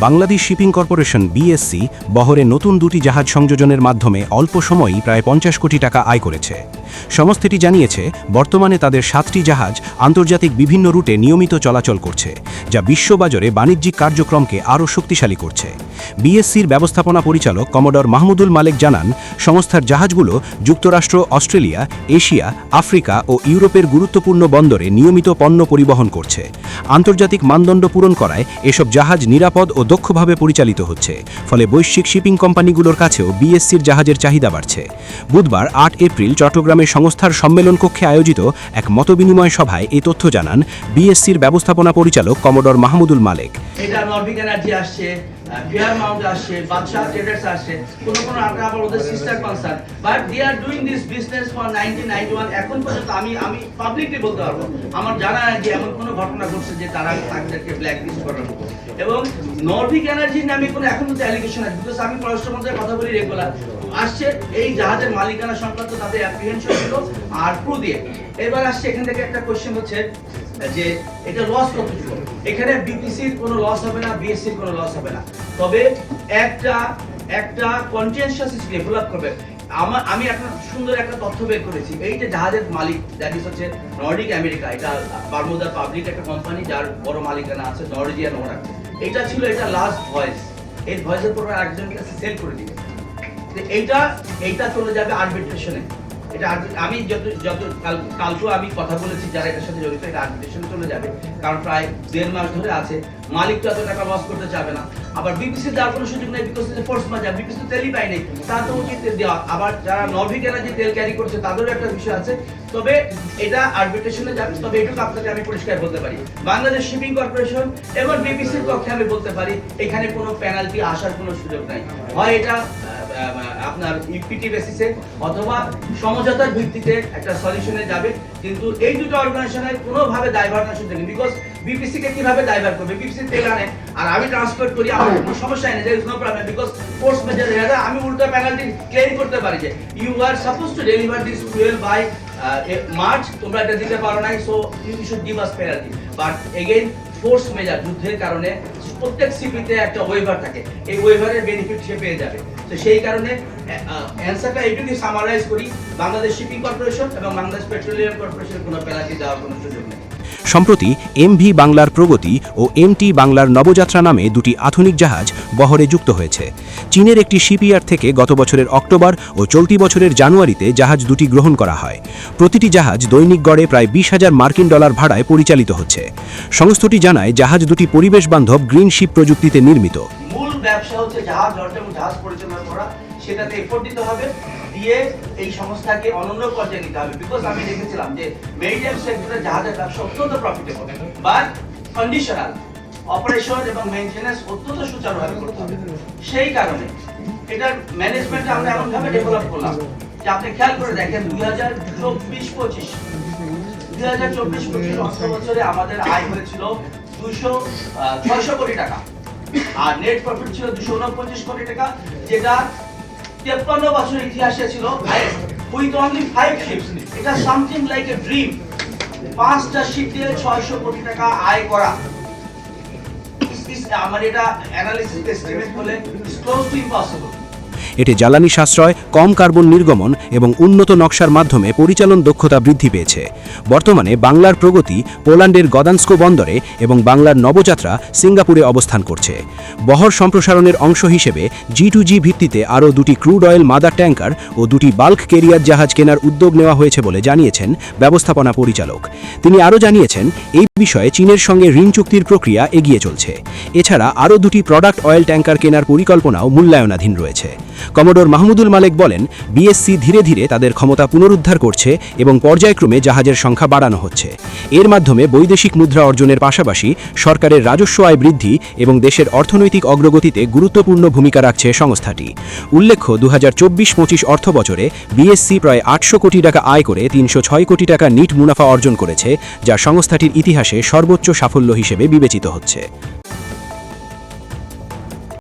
Bangladesh shipping corporation BSc বহরে নতুন দুটি জাহাজ সংযোজনের মাধ্যমে অল্প সময়েই প্রায় 50 কোটি টাকা আয় করেছে। সংস্থাটি জানিয়েছে বর্তমানে তাদের 7টি জাহাজ আন্তর্জাতিক বিভিন্ন রুটে নিয়মিত চলাচল করছে, যা বিশ্ববাজারে বাণিজ্যিক কার্যক্রমকে আরও শক্তিশালী করছে। বিএসসির ব্যবস্থাপনা পরিচালক কমোডর মাহমুদুল মালেক জানান, সংস্থার জাহাজগুলো যুক্তরাষ্ট্র, অস্ট্রেলিয়া, এশিয়া, আফ্রিকা ও ইউরোপের গুরুত্বপূর্ণ বন্দরে নিয়মিত পণ্য পরিবহন করছে। আন্তর্জাতিক মানদণ্ড পূরণ করায় এসব জাহাজ নিরাপদ ও দক্ষভাবে পরিচালিত হচ্ছে, ফলে বৈশ্বিক শিপিং কোম্পানিগুলোর কাছেও বিএসসির জাহাজের চাহিদা বাড়ছে। বুধবার 8 এপ্রিল চট্টগ্রামে সংস্থার সম্মেলন কক্ষে আয়োজিত এক মতবিনিময় সভায় এই তথ্য জানান বিএসসির ব্যবস্থাপনা পরিচালক কমোডর মাহমুদুল মালেক। এটা নরভিক এনার্জি আসছে, ফেয়ার মাউন্ট আসছে, বাদশাহ ট্রেডার্স আসছে, কোনো আবার ওদের sister concern, but they are doing this business for 1991। এখন পর্যন্ত আমি পাবলিকলি বলতে পারবো, আমার জানা নাই যে এমন কোনো ঘটনা ঘটছে যে তারা তাদেরকে ব্ল্যাক লিস্ট করার মতো। এবং নরভিক এনার্জির নামে কোনো এখন তো অ্যালিগেশন আছে, বিকজ আমি পররাষ্ট্র মন্ত্রণালয়ের কথা বলি রেগুলার, আসছে এই জাহাজের মালিকানা সংক্রান্ত তাদের অ্যাপ্রিহেনশন ছিল আর ক্রু দিয়ে। এবার আসছে এখান থেকে একটা কোশ্চেন হচ্ছে যে এটা লস কতটুকু। এখানে বিপিসির কোনো লস হবে না, বিএসসির কোনো লস হবে না, তবে একটা কনসেনসাস ডেভেলপ করবে। আমি একটা সুন্দর একটা তথ্য বের করেছি। এই যে জাহাজের মালিক দ্যাট ইজ হচ্ছে নর্ডিক আমেরিকা, এটা বারমুদা পাবলিক একটা কোম্পানি যার বড় মালিকানা আছে, নর্ডিজিয়ান ওনার। এটা ছিল এটা লাস্ট ভয়েস, এই ভয়েসের পর একজনকে সেল করে দিবে। এইটা চলে যাবে আরবিট্রেশনে। এটা আমি যত কালকেও আমি কথা বলেছি যারা এটার সাথে জড়িত, এটা আরবিট্রেশনে চলে যাবে, কারণ প্রায় 1.5 মাস ধরে আছে। মালিক তো এত টাকা লস করতে চাবে না। আবার বিপিসি দেওয়ার কোনো সুযোগ নেই, বিকজ ফোর্স মাজার, বিপিসি তেলই পাই নেই, তা তো উচিত দেওয়া। আবার যারা নরভিক এনার্জি তেল ক্যারি করছে তাদেরও একটা বিষয় আছে। তবে এটা আরবিট্রেশনে যাবে। তবে এটুকু আপনাকে আমি পরিষ্কার বলতে পারি, বাংলাদেশ শিপিং কর্পোরেশন এবং বিপিসির পক্ষে আমি বলতে পারি এখানে কোনো পেনাল্টি আসার কোনো সুযোগ নাই। হয় এটা আপনার ইকুইটি বেসিসে অথবা সমঝোতার ভিত্তিতে একটা সলিউশনে যাবে, কিন্তু এই দুটো অর্গানাইজেশনের কোনোভাবে দায়ভার না সুযোগ নেই। বিকজ বিপিসি কে কিভাবে দায়ভার করবে? বিপিসি তেল আনে আর আমি ট্রান্সপোর্ট করি, আমার কোনো সমস্যা নেই, there is no problem, because force majeure area উল্টো পেনাল্টি ক্লেম করতে পারি যে you are suppose to deliver this fuel by March, তোমরা এটা দিতে পারো নাই, so you should give us penalty. But again force majeure কারণে প্রত্যেক সিপিতে একটা ওয়েভার থাকে, এই ওয়েভারের বেনিফিট সে পেয়ে যাবে। তো সেই কারণে অ্যান্সারটা এইটুকু সামারাইজ করি, বাংলাদেশ শিপিং কর্পোরেশন এবং বাংলাদেশ পেট্রোলিয়াম কর্পোরেশন কোনো পেনাল্টি দেওয়ার কোনো সুযোগ নেই। সম্প্রতি এমভি বাংলার প্রগতি ও এমটি বাংলার নবযাত্রা নামে দুটি আধুনিক জাহাজ বহরে যুক্ত হয়েছে। চীনের একটি শিপইয়ার্ড থেকে গত বছরের অক্টোবর ও চলতি বছরের জানুয়ারিতে জাহাজ দুটি গ্রহণ করা হয়। প্রতিটি জাহাজ দৈনিক গড়ে প্রায় 20,000 মার্কিন ডলার ভাড়ায় পরিচালিত হচ্ছে। সংস্থাটি জানায় জাহাজ দুটি পরিবেশ বান্ধব গ্রিন শিপ প্রযুক্তিতে নির্মিত। মূল ব্যবসা হচ্ছে জাহাজ ধরতে এবং জাহাজ পরিচালনা করা, সেটাতে এফোর্ট দিতে হবে, দিয়ে এই সংস্থাকে অনন্য পর্যায়ে নিতে হবে। বিকজ আমি দেখেছিলাম যে মেরিটাইম সেক্টরে জাহাজের ব্যবসা অত্যন্ত প্রফিটেবল, বাট কন্ডিশনাল অপারেশন এবং মেইনটেনেন্স অত্যন্ত সুচারুভাবে করতে হবে। সেই কারণে এটার ম্যানেজমেন্ট আমরা এমনভাবে ডেভেলপ করলাম যে আপনি খেয়াল করে দেখেন 2024-25 অর্থ বছরে আমাদের আয় হয়েছিল 600 কোটি টাকা, আর নেট প্রফিট ছিল 249 কোটি টাকা, যেটা 53 বছরের ইতিহাসে ছিল উইথ অনলি 5 শিপস। এটা সামথিং লাইক এ ড্রিম। 5টা শিপ দিয়ে 600 কোটি টাকা আয় করা, আমার এটা অ্যানালিসিস এস্টিমেট বলে ইটস ক্লোজ টু ইম্পসিবল। এটি জ্বালানি সাশ্রয়, কম কার্বন নির্গমন এবং উন্নত নকশার মাধ্যমে পরিচালন দক্ষতা বৃদ্ধি পেয়েছে। বর্তমানে বাংলার প্রগতি পোল্যান্ডের গদান্স্কো বন্দরে এবং বাংলার নবযাত্রা সিঙ্গাপুরে অবস্থান করছে। বহর সম্প্রসারণের অংশ হিসেবে G2G ভিত্তিতে আরও দুটি ক্রুড অয়েল মাদার ট্যাঙ্কার ও দুটি বাল্ক কেরিয়ার জাহাজ কেনার উদ্যোগ নেওয়া হয়েছে বলে জানিয়েছেন ব্যবস্থাপনা পরিচালক। তিনি আরও জানিয়েছেন এই বিষয়ে চীনের সঙ্গে ঋণ চুক্তির প্রক্রিয়া এগিয়ে চলছে। এছাড়া আরও দুটি প্রোডাক্ট অয়েল ট্যাঙ্কার কেনার পরিকল্পনাও মূল্যায়নাধীন রয়েছে। কমোডর মাহমুদুল মালেক বলেন, বিএসসি ধীরে ধীরে তাদের ক্ষমতা পুনরুদ্ধার করছে এবং পর্যায়ক্রমে জাহাজের সংখ্যা বাড়ানো হচ্ছে। এর মাধ্যমে বৈদেশিক মুদ্রা অর্জনের পাশাপাশি সরকারের রাজস্ব আয় বৃদ্ধি এবং দেশের অর্থনৈতিক অগ্রগতিতে গুরুত্বপূর্ণ ভূমিকা রাখছে সংস্থাটি। উল্লেখ্য, 2024-25 অর্থ বছরে বিএসসি প্রায় 800 কোটি টাকা আয় করে 306 কোটি টাকা নিট মুনাফা অর্জন করেছে, যা সংস্থাটির ইতিহাসে সর্বোচ্চ সাফল্য হিসেবে বিবেচিত হচ্ছে।